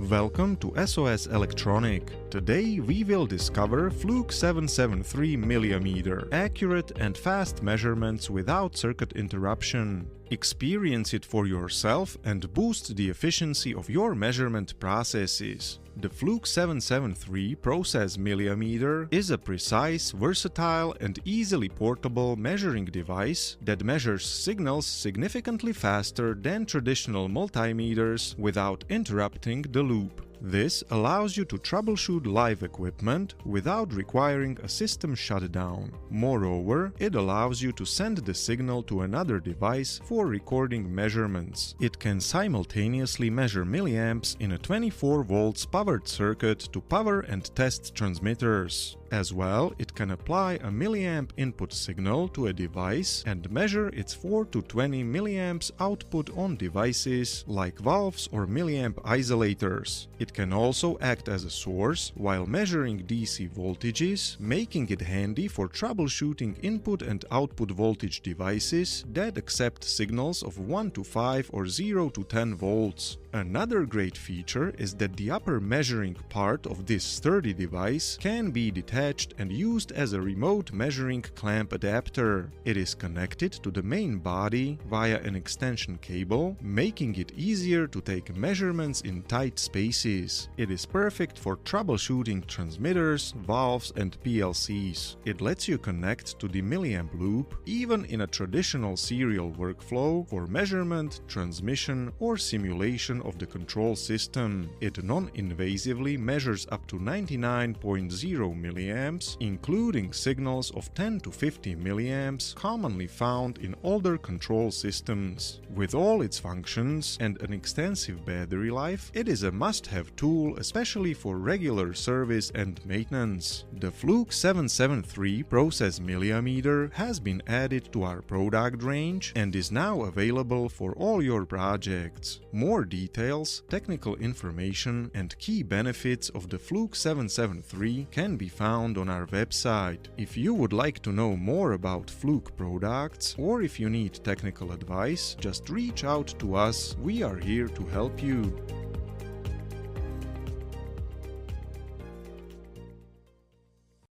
Welcome to SOS Electronic. Today we will discover Fluke 773 milliammeter, accurate and fast measurements without circuit interruption. Experience it for yourself and boost the efficiency of your measurement processes. The Fluke 773 process milliammeter is a precise, versatile and easily portable measuring device that measures signals significantly faster than traditional multimeters without interrupting the loop. This allows you to troubleshoot live equipment without requiring a system shutdown. Moreover, it allows you to send the signal to another device for recording measurements. It can simultaneously measure milliamps in a 24 volts powered circuit to power and test transmitters. As well, it can apply a milliamp input signal to a device and measure its 4 to 20 milliamps output on devices like valves or milliamp isolators. It can also act as a source while measuring DC voltages, making it handy for troubleshooting input and output voltage devices that accept signals of 1 to 5 or 0 to 10 volts. Another great feature is that the upper measuring part of this sturdy device can be detached and used as a remote measuring clamp adapter. It is connected to the main body via an extension cable, making it easier to take measurements in tight spaces. It is perfect for troubleshooting transmitters, valves and PLCs. It lets you connect to the milliamp loop even in a traditional serial workflow for measurement, transmission or simulation of the control system. It non-invasively measures up to 99.0 milliamps, including signals of 10 to 50 milliamps commonly found in older control systems. With all its functions and an extensive battery life, it is a must-have tool, especially for regular service and maintenance. The Fluke 773 process milliammeter has been added to our product range and is now available for all your projects. More details, technical information and key benefits of the Fluke 773 can be found on our website. If you would like to know more about Fluke products or if you need technical advice, just reach out to us. We are here to help you.